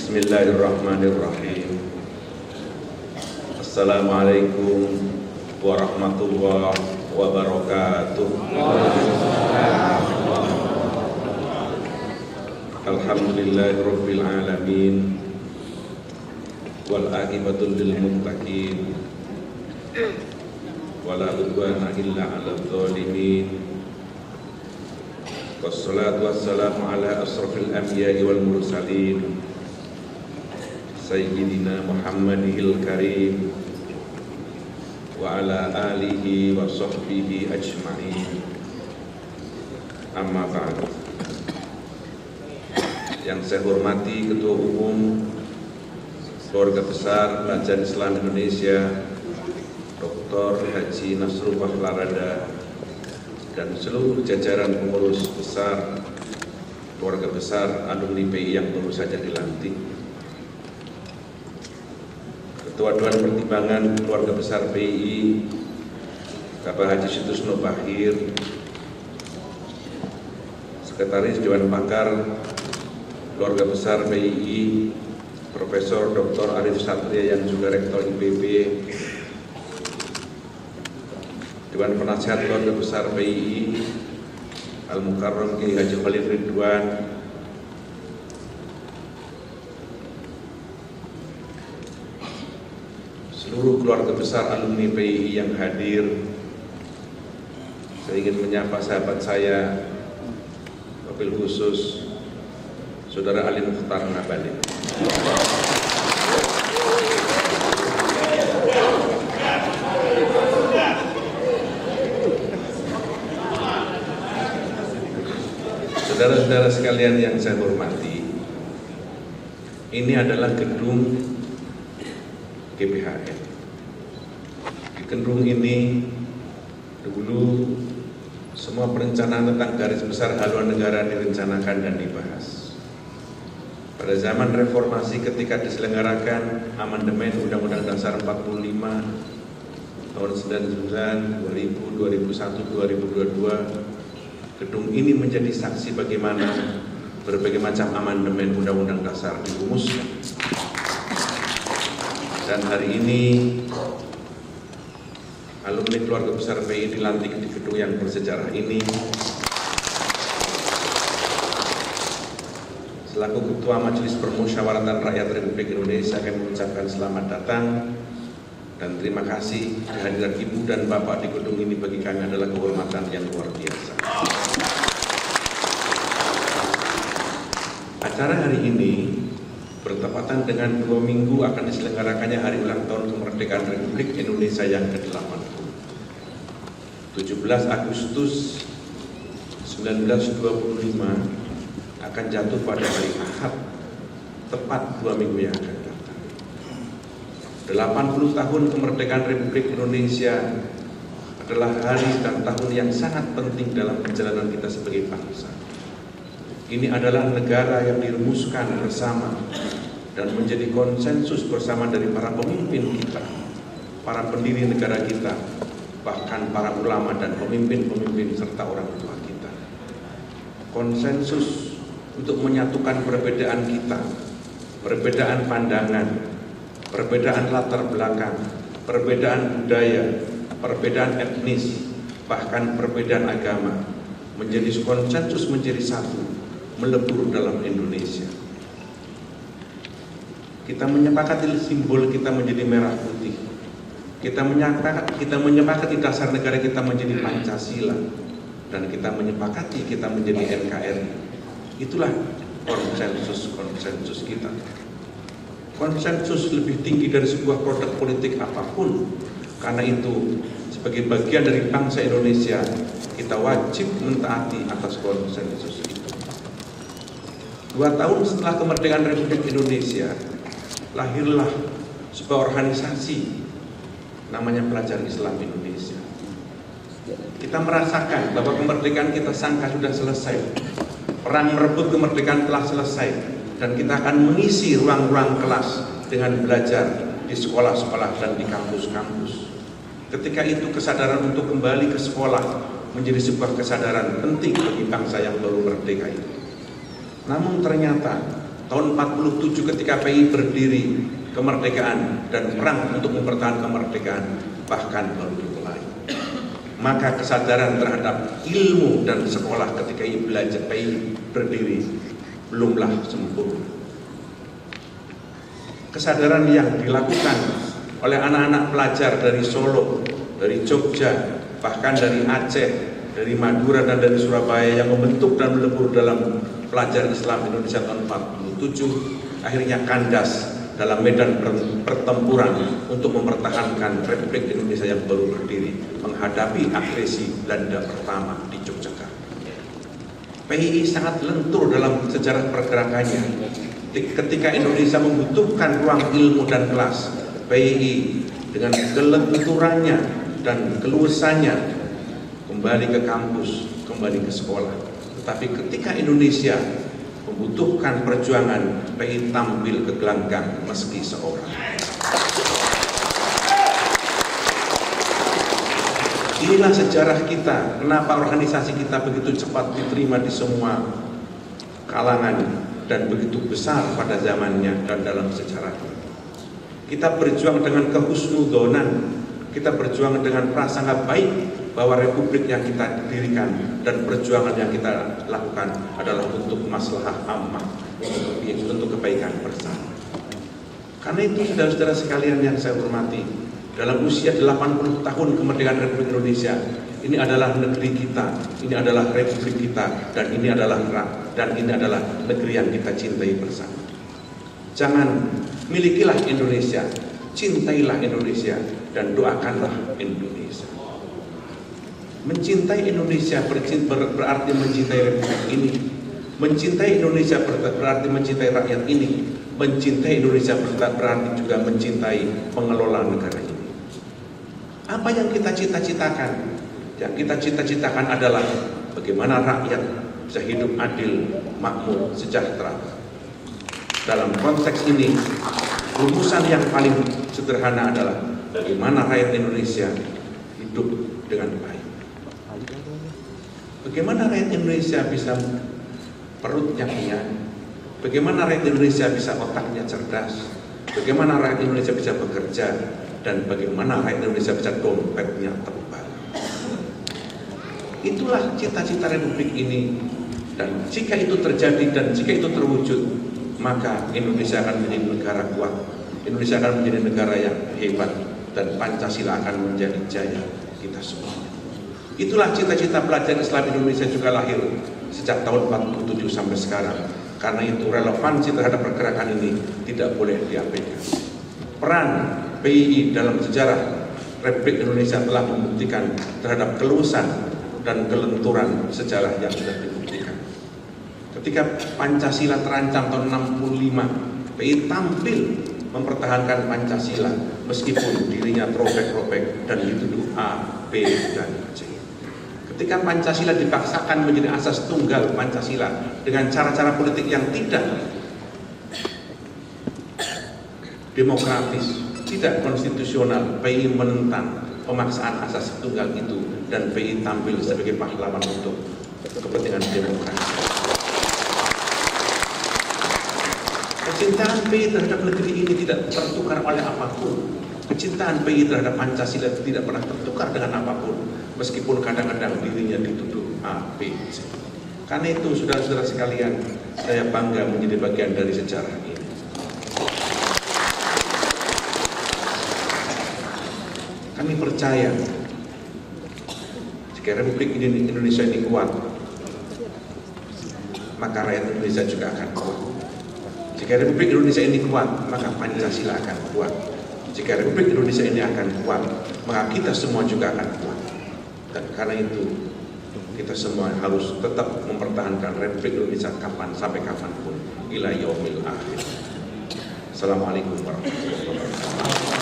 Bismillahirrahmanirrahim. Assalamualaikum warahmatullahi wabarakatuh. Alhamdulillahirabbil alamin. Wal aqibatu lil muttaqin. Wala udwana illa 'alal zalimin. Wassalatu wassalamu ala asrafil anbiya'i wal mursalin Sayyidina Muhammadil Karim wa ala alihi wa sahbihi ajma'in. Amma ba'd. Yang saya hormati Ketua Umum Keluarga Besar Kerajaan Islam Indonesia Dr. Haji Nasrullah Larada dan seluruh jajaran pengurus besar Keluarga Besar alumni PI yang baru saja dilantik, Ketua Dewan Pertimbangan Keluarga Besar PI Bapak Haji Sutisno Bahir, Sekretaris Dewan Pakar Keluarga Besar PI Profesor Dr. Arif Satria yang juga Rektor IPB, Dewan Penasihat Keluarga Besar PI Al-Mukarram Kiai Haji Khalil Ridwan, seluruh keluarga besar alumni PI yang hadir. Saya ingin menyapa sahabat saya, wabil khusus Saudara Ali Mukhtar Ngabalin. Saudara-saudara sekalian yang saya hormati, ini adalah gedung GBHN. Di gedung ini dulu semua perencanaan tentang garis besar haluan negara direncanakan dan dibahas. Pada zaman reformasi ketika diselenggarakan amandemen Undang-Undang Dasar 45 tahun 99, 2000, 2001, 2022, gedung ini menjadi saksi bagaimana berbagai macam amandemen Undang-Undang Dasar dirumuskan. Dan hari ini alumni Keluarga Besar PI dilantik di gedung yang bersejarah ini. Selaku Ketua Majelis Permusyawaratan Rakyat Republik Indonesia, kami mengucapkan selamat datang dan terima kasih. Kehadiran Ibu dan Bapak di gedung ini bagi kami adalah kehormatan yang luar biasa. Acara hari ini bertepatan dengan 2 minggu akan diselenggarakannya Hari Ulang Tahun Kemerdekaan Republik Indonesia yang ke-80. 17 Agustus 1925 akan jatuh pada hari Ahad, tepat 2 minggu yang akan datang. 80 tahun kemerdekaan Republik Indonesia adalah hari dan tahun yang sangat penting dalam perjalanan kita sebagai bangsa. Ini adalah negara yang dirumuskan bersama dan menjadi konsensus bersama dari para pemimpin kita, para pendiri negara kita, bahkan para ulama dan pemimpin-pemimpin serta orang tua kita. Konsensus untuk menyatukan perbedaan kita, perbedaan pandangan, perbedaan latar belakang, perbedaan budaya, perbedaan etnis, bahkan perbedaan agama, menjadi konsensus, menjadi satu, melebur dalam Indonesia. Kita menyepakati simbol kita menjadi merah putih. Kita menyepakati dasar negara kita menjadi Pancasila, dan kita menyepakati kita menjadi NKRI. Itulah konsensus kita. Konsensus lebih tinggi dari sebuah produk politik apapun. Karena itu, sebagai bagian dari bangsa Indonesia, kita wajib mentaati atas konsensus itu. 2 tahun setelah kemerdekaan Republik Indonesia, lahirlah sebuah organisasi namanya Pelajar Islam Indonesia. Kita merasakan bahwa kemerdekaan kita sangka sudah selesai, perang merebut kemerdekaan telah selesai, dan kita akan mengisi ruang-ruang kelas dengan belajar di sekolah-sekolah dan di kampus-kampus. Ketika itu kesadaran untuk kembali ke sekolah menjadi sebuah kesadaran penting bagi bangsa yang baru merdeka itu. Namun ternyata tahun 47 ketika PI berdiri, kemerdekaan dan perang untuk mempertahankan kemerdekaan bahkan baru dimulai. Maka kesadaran terhadap ilmu dan sekolah ketika PI berdiri belumlah sempurna. Kesadaran yang dilakukan oleh anak-anak pelajar dari Solo, dari Jogja, bahkan dari Aceh, dari Madura dan dari Surabaya yang membentuk dan melebur dalam pelajar Islam Indonesia tahun 47 akhirnya kandas dalam medan pertempuran untuk mempertahankan Republik Indonesia yang baru berdiri menghadapi agresi Belanda pertama di Yogyakarta. PII sangat lentur dalam sejarah pergerakannya. Ketika Indonesia membutuhkan ruang ilmu dan kelas, PII dengan kelenturannya dan keluasannya kembali ke kampus, kembali ke sekolah. Tetapi ketika Indonesia membutuhkan perjuangan, PII tampil ke gelanggang meski seorang. Inilah sejarah kita, kenapa organisasi kita begitu cepat diterima di semua kalangan dan begitu besar pada zamannya dan dalam sejarahnya. Kita berjuang dengan kehusnudzonan, kita berjuang dengan prasangka baik bahwa republik yang kita dirikan dan perjuangan yang kita lakukan adalah untuk maslahah ammah, untuk kebaikan bersama. Karena itu saudara-saudara sekalian yang saya hormati, dalam usia 80 tahun kemerdekaan Republik Indonesia, ini adalah negeri kita, ini adalah republik kita, dan ini adalah negeri yang kita cintai bersama. Jangan milikilah Indonesia, cintailah Indonesia, dan doakanlah Indonesia. Mencintai Indonesia berarti mencintai republik ini. Mencintai Indonesia berarti mencintai rakyat ini. Mencintai Indonesia berarti juga mencintai pengelola negara ini. Apa yang kita cita-citakan? Yang kita cita-citakan adalah bagaimana rakyat bisa hidup adil, makmur, sejahtera. Dalam konteks ini, rumusan yang paling sederhana adalah bagaimana rakyat Indonesia hidup dengan baik. Bagaimana rakyat Indonesia bisa perutnya kenyang, bagaimana rakyat Indonesia bisa otaknya cerdas, bagaimana rakyat Indonesia bisa bekerja, dan bagaimana rakyat Indonesia bisa dompetnya tebal. Itulah cita-cita republik ini, dan jika itu terjadi dan jika itu terwujud, maka Indonesia akan menjadi negara kuat, Indonesia akan menjadi negara yang hebat, dan Pancasila akan menjadi jaya kita semua. Itulah cita-cita pelajar Islam Indonesia juga lahir sejak tahun 47 sampai sekarang. Karena itu relevansi terhadap pergerakan ini tidak boleh diabaikan. Peran PII dalam sejarah Republik Indonesia telah membuktikan terhadap keluasan dan kelenturan sejarah yang sudah dibuktikan. Ketika Pancasila terancam tahun 65, PII tampil mempertahankan Pancasila meskipun dirinya robek-robek dan dituduh A, B, dan C. Ketika Pancasila dipaksakan menjadi asas tunggal Pancasila dengan cara-cara politik yang tidak demokratis, tidak konstitusional, PII menentang pemaksaan asas tunggal itu dan PII tampil sebagai pahlawan untuk kepentingan demokrasi. Kecintaan PII terhadap negeri ini tidak tertukar oleh apapun. Kecintaan PII terhadap Pancasila tidak pernah tertukar dengan apapun, meskipun kadang-kadang dirinya dituduh A, B, C. Karena itu, saudara-saudara sekalian, saya bangga menjadi bagian dari sejarah ini. Kami percaya jika Republik Indonesia ini kuat, maka rakyat Indonesia juga akan kuat. Jika Republik Indonesia ini kuat, maka Pancasila akan kuat. Jika Republik Indonesia ini akan kuat, maka kita semua juga akan kuat. Dan karena itu, kita semua harus tetap mempertahankan Republik Indonesia sampai kapanpun. Ila yaumil akhir. Assalamualaikum warahmatullahi wabarakatuh.